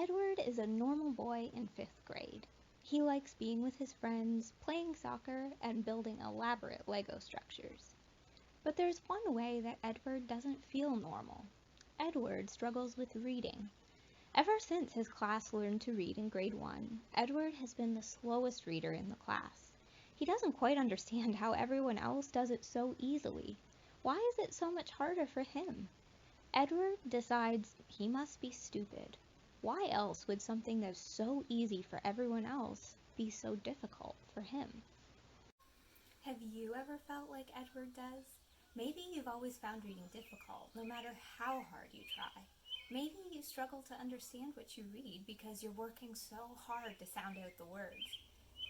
Edward is a normal boy in 5th grade. He likes being with his friends, playing soccer, and building elaborate Lego structures. But there's one way that Edward doesn't feel normal. Edward struggles with reading. Ever since his class learned to read in grade 1, Edward has been the slowest reader in the class. He doesn't quite understand how everyone else does it so easily. Why is it so much harder for him? Edward decides he must be stupid. Why else would something that's so easy for everyone else be so difficult for him? Have you ever felt like Edward does? Maybe you've always found reading difficult, no matter how hard you try. Maybe you struggle to understand what you read because you're working so hard to sound out the words.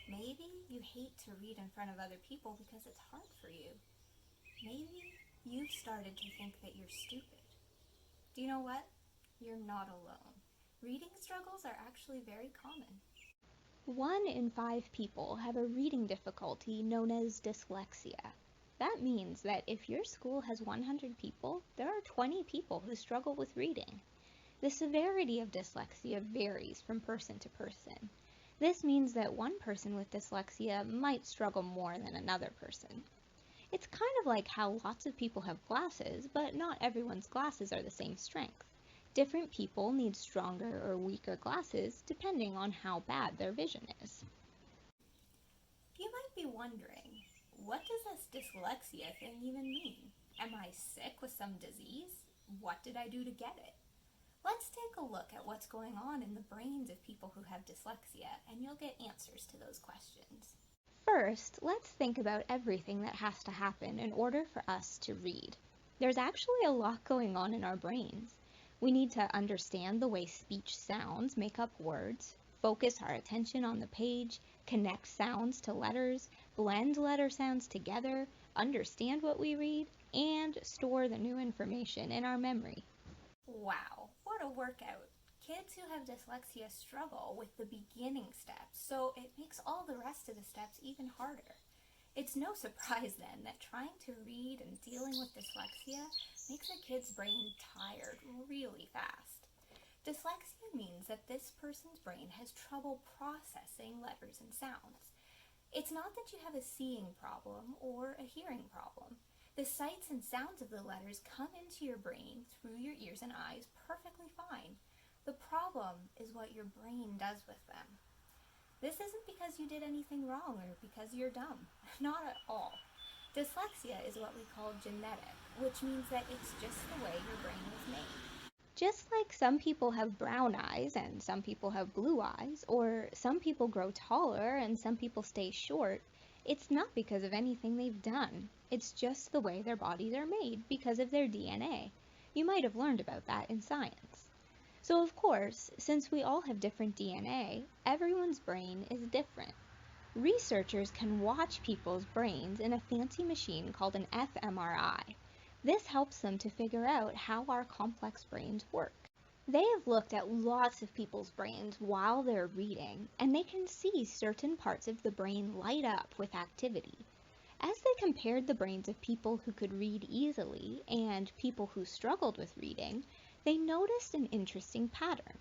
Maybe you hate to read in front of other people because it's hard for you. Maybe you've started to think that you're stupid. Do you know what? You're not alone. Reading struggles are actually very common. 1 in 5 people have a reading difficulty known as dyslexia. That means that if your school has 100 people, there are 20 people who struggle with reading. The severity of dyslexia varies from person to person. This means that one person with dyslexia might struggle more than another person. It's kind of like how lots of people have glasses, but not everyone's glasses are the same strength. Different people need stronger or weaker glasses depending on how bad their vision is. You might be wondering, what does this dyslexia thing even mean? Am I sick with some disease? What did I do to get it? Let's take a look at what's going on in the brains of people who have dyslexia, and you'll get answers to those questions. First, let's think about everything that has to happen in order for us to read. There's actually a lot going on in our brains. We need to understand the way speech sounds make up words, focus our attention on the page, connect sounds to letters, blend letter sounds together, understand what we read, and store the new information in our memory. Wow, what a workout! Kids who have dyslexia struggle with the beginning steps, so it makes all the rest of the steps even harder. It's no surprise then that trying to read and dealing with dyslexia makes a kid's brain tired really fast. Dyslexia means that this person's brain has trouble processing letters and sounds. It's not that you have a seeing problem or a hearing problem. The sights and sounds of the letters come into your brain through your ears and eyes perfectly fine. The problem is what your brain does with them. This isn't because you did anything wrong or because you're dumb. Not at all. Dyslexia is what we call genetic, which means that it's just the way your brain was made. Just like some people have brown eyes and some people have blue eyes, or some people grow taller and some people stay short, it's not because of anything they've done. It's just the way their bodies are made because of their DNA. You might have learned about that in science. So of course, since we all have different DNA, everyone's brain is different. Researchers can watch people's brains in a fancy machine called an Fmri. This helps them to figure out how our complex brains work. They have looked at lots of people's brains while they're reading, and they can see certain parts of the brain light up with activity. As they compared the brains of people who could read easily and people who struggled with reading, they noticed an interesting pattern.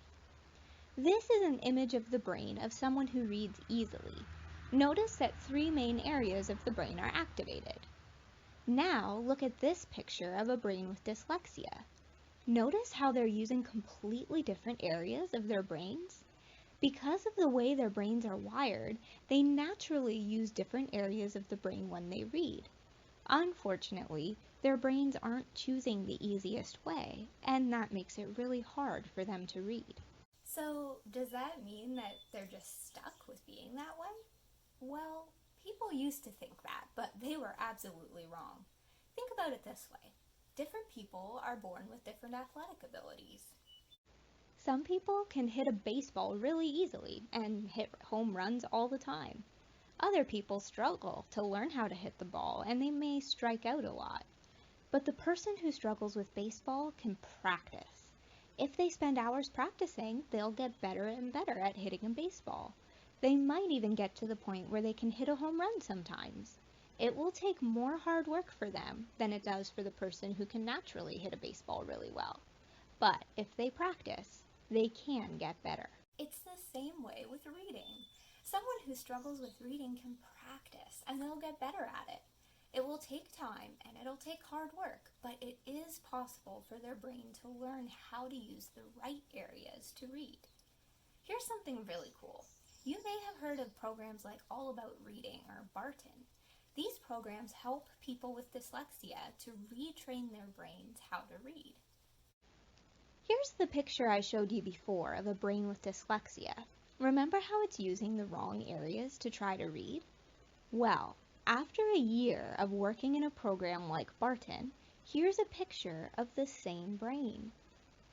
This is an image of the brain of someone who reads easily. Notice that 3 main areas of the brain are activated. Now look at this picture of a brain with dyslexia. Notice how they're using completely different areas of their brains? Because of the way their brains are wired, they naturally use different areas of the brain when they read. Unfortunately, their brains aren't choosing the easiest way, and that makes it really hard for them to read. So, does that mean that they're just stuck with being that way? Well, people used to think that, but they were absolutely wrong. Think about it this way. Different people are born with different athletic abilities. Some people can hit a baseball really easily and hit home runs all the time. Other people struggle to learn how to hit the ball, and they may strike out a lot. But the person who struggles with baseball can practice. If they spend hours practicing, they'll get better and better at hitting a baseball. They might even get to the point where they can hit a home run sometimes. It will take more hard work for them than it does for the person who can naturally hit a baseball really well. But if they practice, they can get better. It's the same way with reading. Someone who struggles with reading can practice and they'll get better at it. It will take time and it'll take hard work, but it is possible for their brain to learn how to use the right areas to read. Here's something really cool. You may have heard of programs like All About Reading or Barton. These programs help people with dyslexia to retrain their brains how to read. Here's the picture I showed you before of a brain with dyslexia. Remember how it's using the wrong areas to try to read? Well, after a year of working in a program like Barton, here's a picture of the same brain.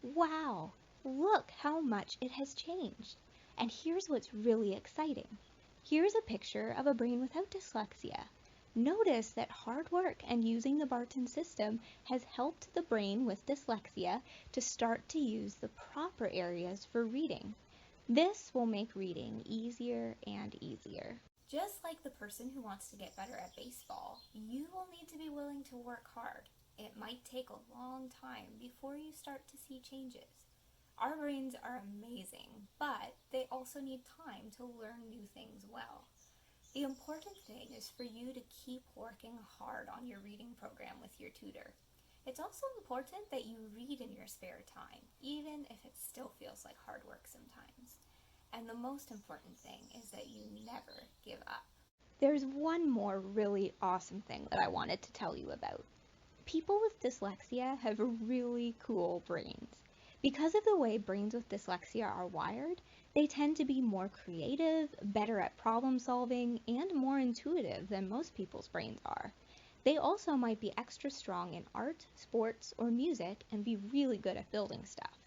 Wow, look how much it has changed. And here's what's really exciting. Here's a picture of a brain without dyslexia. Notice that hard work and using the Barton system has helped the brain with dyslexia to start to use the proper areas for reading. This will make reading easier and easier. Just like the person who wants to get better at baseball, you will need to be willing to work hard. It might take a long time before you start to see changes. Our brains are amazing, but they also need time to learn new things well. The important thing is for you to keep working hard on your reading program with your tutor. It's also important that you read in your spare time, even if it still feels like hard work sometimes. And the most important thing is that you never give up. There's one more really awesome thing that I wanted to tell you about. People with dyslexia have really cool brains. Because of the way brains with dyslexia are wired, they tend to be more creative, better at problem solving, and more intuitive than most people's brains are. They also might be extra strong in art, sports, or music and be really good at building stuff.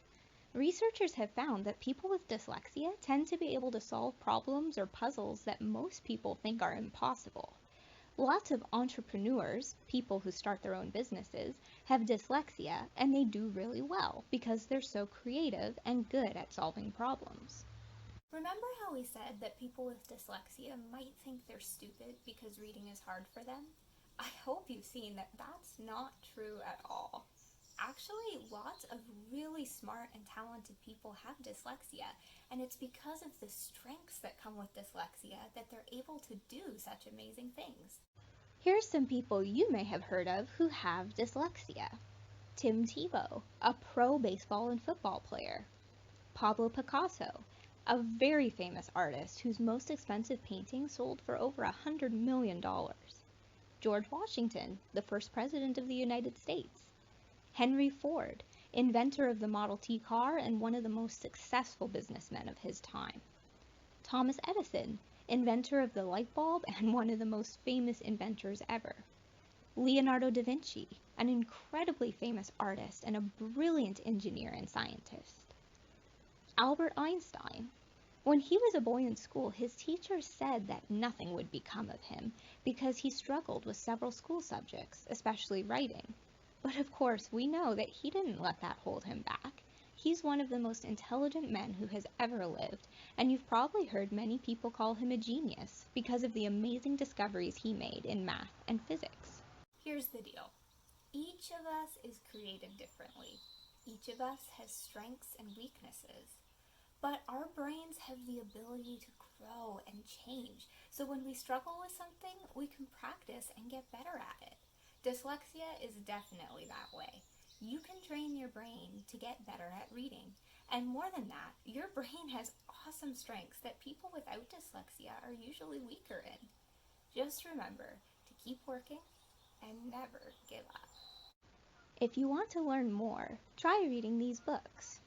Researchers have found that people with dyslexia tend to be able to solve problems or puzzles that most people think are impossible. Lots of entrepreneurs, people who start their own businesses, have dyslexia and they do really well because they're so creative and good at solving problems. Remember how we said that people with dyslexia might think they're stupid because reading is hard for them? I hope you've seen that that's not true at all. Actually, lots of really smart and talented people have dyslexia, and it's because of the strengths that come with dyslexia that they're able to do such amazing things. Here's some people you may have heard of who have dyslexia. Tim Tebow, a pro baseball and football player. Pablo Picasso, a very famous artist whose most expensive painting sold for over $100 million. George Washington, the first president of the United States. Henry Ford, inventor of the Model T car and one of the most successful businessmen of his time. Thomas Edison, inventor of the light bulb and one of the most famous inventors ever. Leonardo da Vinci, an incredibly famous artist and a brilliant engineer and scientist. Albert Einstein. When he was a boy in school, his teachers said that nothing would become of him because he struggled with several school subjects, especially writing. But of course, we know that he didn't let that hold him back. He's one of the most intelligent men who has ever lived, and you've probably heard many people call him a genius because of the amazing discoveries he made in math and physics. Here's the deal. Each of us is created differently. Each of us has strengths and weaknesses. But our brains have the ability to grow and change. So when we struggle with something, we can practice and get better at it. Dyslexia is definitely that way. You can train your brain to get better at reading. And more than that, your brain has awesome strengths that people without dyslexia are usually weaker in. Just remember to keep working and never give up. If you want to learn more, try reading these books.